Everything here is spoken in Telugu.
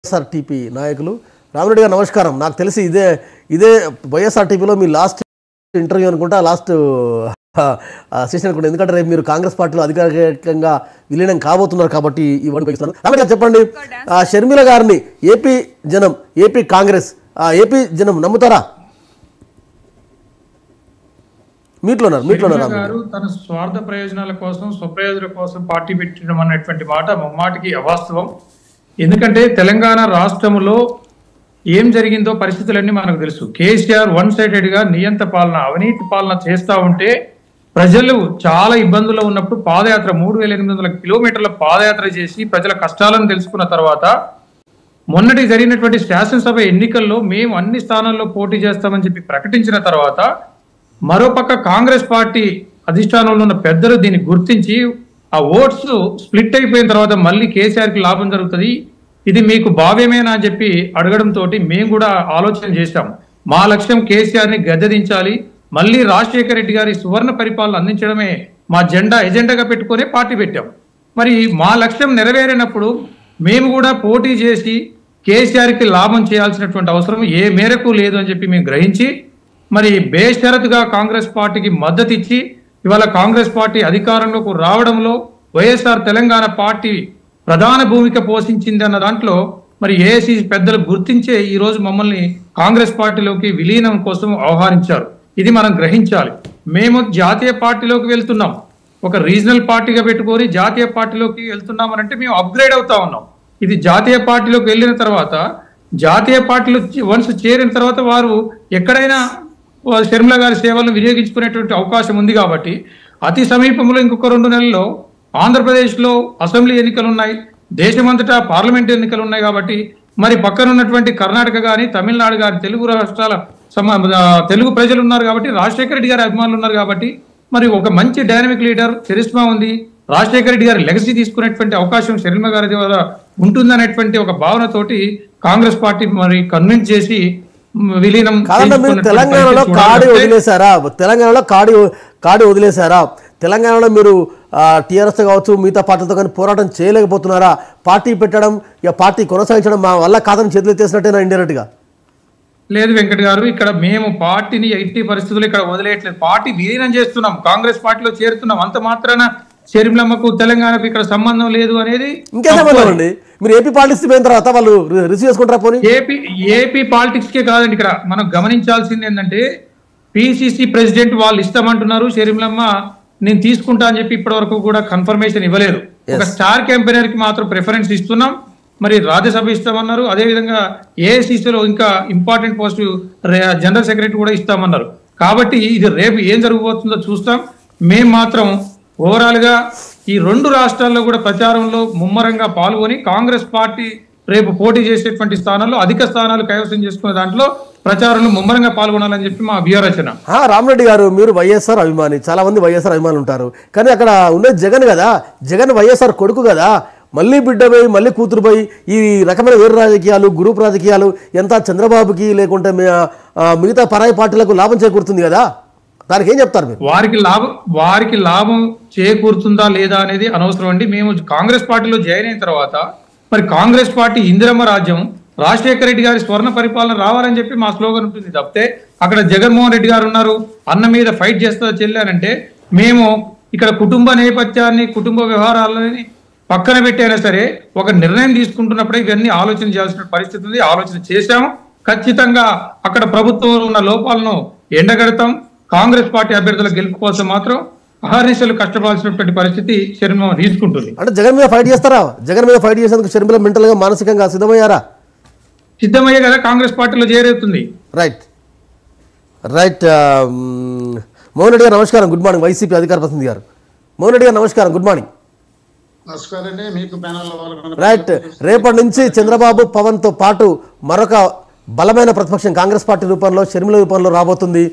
వైఎస్ఆర్టీపీ నాయకులు రామిరెడ్డి గారు నమస్కారం. నాకు తెలిసి ఇదే వైఎస్ఆర్టీపీలో మీ లాస్ట్ ఇంటర్వ్యూ అనుకుంటా, లాస్ట్ సెషన్ అనుకుంటా. ఎందుకంటే రేపు మీరు కాంగ్రెస్ పార్టీలో అధికారికంగా విలీనం కాబోతున్నారు కాబట్టి ఈ వర్డ్ ఉపయోగిస్తాను. రామిరెడ్డి గారు చెప్పండి, షర్మిల గారిని ఏపీ జనం, ఏపీ కాంగ్రెస్, ఏపీ జనం నమ్ముతారా? గారు తన స్వార్థ ప్రయోజనాల కోసం, స్వప్రయోజనాల కోసం పార్టీ పెట్టడం అనేటువంటి మాట ముమ్మాటికి అవాస్తవం. ఎందుకంటే తెలంగాణ రాష్ట్రంలో ఏం జరిగిందో పరిస్థితులన్నీ మనకు తెలుసు. కేసీఆర్ వన్ సైడెడ్ గా నియంత పాలన, అవినీతి పాలన చేస్తా ఉంటే ప్రజలు చాలా ఇబ్బందుల్లో ఉన్నప్పుడు పాదయాత్ర 3800 కిలోమీటర్ల పాదయాత్ర చేసి ప్రజల కష్టాలను తెలుసుకున్న తర్వాత మొన్నటి జరిగినటువంటి శాసనసభ ఎన్నికల్లో మేము అన్ని స్థానాల్లో పోటీ చేస్తామని చెప్పి ప్రకటించిన తర్వాత మరోపక్క కాంగ్రెస్ పార్టీ అధిష్టానంలో ఉన్న పెద్దలు దీన్ని గుర్తించి ఆ ఓట్స్ స్ప్లిట్ అయిపోయిన తర్వాత మళ్ళీ కేసీఆర్కి లాభం జరుగుతుంది, ఇది మీకు భావ్యమేనా అని చెప్పి అడగడంతో మేము కూడా ఆలోచన చేశాం. మా లక్ష్యం కేసీఆర్ని గద్దెదించాలి, మళ్ళీ రాజశేఖర రెడ్డి గారి సువర్ణ పరిపాలన అందించడమే మా ఎజెండాగా పెట్టుకునే పార్టీ పెట్టాం. మరి మా లక్ష్యం నెరవేరినప్పుడు మేము కూడా పోటీ చేసి కేసీఆర్కి లాభం చేయాల్సినటువంటి అవసరం ఏ మేరకు లేదు అని చెప్పి మేము గ్రహించి మరి బేషరతుగా కాంగ్రెస్ పార్టీకి మద్దతు ఇచ్చి ఇవాళ కాంగ్రెస్ పార్టీ అధికారంలోకి రావడంలో వైఎస్ఆర్ తెలంగాణ పార్టీ ప్రధాన భూమిక పోషించింది అన్న దాంట్లో మరి ఏఐసీ పెద్దలు గుర్తించే ఈ రోజు మమ్మల్ని కాంగ్రెస్ పార్టీలోకి విలీనం కోసం ఆహ్వానించారు. ఇది మనం గ్రహించాలి. మేము జాతీయ పార్టీలోకి వెళ్తున్నాం, ఒక రీజనల్ పార్టీగా పెట్టుకొని జాతీయ పార్టీలోకి వెళ్తున్నామనంటే మేము అప్గ్రేడ్ అవుతా ఉన్నాం. ఇది జాతీయ పార్టీలోకి వెళ్ళిన తర్వాత, జాతీయ పార్టీలో వన్స్ చేరిన తర్వాత వారు ఎక్కడైనా షర్మిల గారి సేవలను వినియోగించుకునేటువంటి అవకాశం ఉంది. కాబట్టి అతి సమీపంలో ఇంకొక 2 నెలల్లో ఆంధ్రప్రదేశ్లో అసెంబ్లీ ఎన్నికలు ఉన్నాయి, దేశమంతటా పార్లమెంట్ ఎన్నికలు ఉన్నాయి. కాబట్టి మరి పక్కన ఉన్నటువంటి కర్ణాటక కానీ, తమిళనాడు కానీ, తెలుగు రాష్ట్రాల తెలుగు ప్రజలు ఉన్నారు కాబట్టి, రాజశేఖర రెడ్డి గారి అభిమానులు ఉన్నారు కాబట్టి మరి ఒక మంచి డైనమిక్ లీడర్ చరిస్మా ఉంది, రాజశేఖర రెడ్డి గారి లెగసీ తీసుకునేటువంటి అవకాశం షర్మిల గారి ద్వారా ఉంటుందనేటువంటి ఒక భావనతోటి కాంగ్రెస్ పార్టీ మరి కన్విన్స్ చేసి విలీనం. తెలంగాణలో కాడి వదిలేశారా? కాడి వదిలేశారా? తెలంగాణలో మీరు టీఆర్ఎస్ కావచ్చు, మిగతా పార్టీలతో కానీ పోరాటం చేయలేకపోతున్నారా? పార్టీ పెట్టడం, ఇక పార్టీ కొనసాగించడం మా వల్ల కాదని చేతులు ఎత్తేసినట్టేనా ఇండైరెక్ట్ గా? లేదు వెంకట్ గారు, ఇక్కడ మేము పార్టీని ఎట్టి పరిస్థితుల్లో ఇక్కడ వదిలేయట్లేదు. పార్టీ విలీనం చేస్తున్నాం, కాంగ్రెస్ పార్టీలో చేరుతున్నాం. అంత మాత్రాన షర్మిలమ్మకు తెలంగాణకు ఇక్కడ సంబంధం లేదు అనేది ఇంకే సంబంధం అండి. మీరు ఏపీ పాలిటిక్స్ పోయిన తర్వాత వాళ్ళు రిసీవ్ చేసుకుంటారా? పోనీ ఏపీ పాలిటిక్స్ కే కాదండి, ఇక్కడ మనం గమనించాల్సింది ఏంటంటే పిసిసి ప్రెసిడెంట్ వాళ్ళు ఇస్తామంటున్నారు, షర్మిలమ్మ నేను తీసుకుంటా అని చెప్పి ఇప్పటి వరకు కూడా కన్ఫర్మేషన్ ఇవ్వలేదు. ఒక స్టార్ క్యాంపెయినర్ కి మాత్రం ప్రిఫరెన్స్ ఇస్తున్నాం, మరి రాజ్యసభ ఇస్తామన్నారు. అదేవిధంగా ఏఐసిసిలో ఇంకా ఇంపార్టెంట్ పోస్ట్ జనరల్ సెక్రటరీ కూడా ఇస్తామన్నారు. కాబట్టి ఇది రేపు ఏం జరగబోతుందో చూస్తాం. మేము మాత్రం ఓవరాల్ గా ఈ 2 రాష్ట్రాల్లో కూడా ప్రచారంలో ముమ్మరంగా పాల్గొని కాంగ్రెస్ పార్టీ రేపు పోటీ చేసేటువంటి స్థానాల్లో అధిక స్థానాలు కైవసం చేసుకునే దాంట్లో ప్రచారంలో ముమ్మరంగా పాల్గొనాలని చెప్పి మా అభ్యర్థన. రామిరెడ్డి గారు, మీరు వైఎస్ఆర్ అభిమాని, చాలా మంది వైఎస్ఆర్ అభిమానులు ఉంటారు, కానీ అక్కడ ఉన్నది జగన్ కదా, జగన్ వైఎస్ఆర్ కొడుకు కదా, మళ్ళీ బిడ్డపై మళ్ళీ కూతురుపై ఈ రకమైన వేరు రాజకీయాలు, గ్రూప్ రాజకీయాలు ఎంత చంద్రబాబుకి లేకుంటే మిగతా పరాయి పార్టీలకు లాభం చేకూరుతుంది కదా, దానికి ఏం చెప్తారు మీరు? వారికి లాభం చేకూరుతుందా లేదా అనేది అనవసరం అండి. మేము కాంగ్రెస్ పార్టీలో జాయిన్ అయిన తర్వాత మరి కాంగ్రెస్ పార్టీ ఇందిరమ్మ రాజ్యం, రాజశేఖర రెడ్డి గారి స్వర్ణ పరిపాలన రావాలని చెప్పి మా స్లోగన్ ఉంటుంది తప్పితే అక్కడ జగన్మోహన్ రెడ్డి గారు ఉన్నారు, అన్న మీద ఫైట్ చేస్తా చెల్లానంటే మేము ఇక్కడ కుటుంబ నేపథ్యాన్ని, కుటుంబ వ్యవహారాలని పక్కన పెట్టైనా సరే ఒక నిర్ణయం తీసుకుంటున్నప్పుడే ఇవన్నీ ఆలోచన చేయాల్సిన పరిస్థితి ఉంది. ఆలోచన చేశాము. ఖచ్చితంగా అక్కడ ప్రభుత్వంలో ఉన్న లోపాలను ఎండగడతాం. కాంగ్రెస్ పార్టీ అభ్యర్థుల గెలుపు కోసం మాత్రం అహర్నిశలు కష్టపడాల్సినటువంటి పరిస్థితి షర్మిల తీసుకుంటుంది. అంటే జగన్ మీద ఫైట్ చేస్తారా? జగన్ మీద ఫైట్ చేసేందుకు షర్మిల మెంటల్ గా, మానసికంగా సిద్ధమయ్యారా? సిద్ధమయ్యే కదా కాంగ్రెస్ పార్టీలో చేరుతుంది. రైట్. మోహన్ రెడ్డి గారు నమస్కారం, గుడ్ మార్నింగ్. వైసీపీ అధికార ప్రతినిధి గారు మోహన్ రెడ్డి గారు నమస్కారం, గుడ్ మార్నింగ్. రైట్. రేపటి నుంచి చంద్రబాబు, పవన్ తో పాటు మరొక బలమైన ప్రతిపక్షం కాంగ్రెస్ పార్టీ రూపంలో, షర్మిల రూపంలో రాబోతుంది.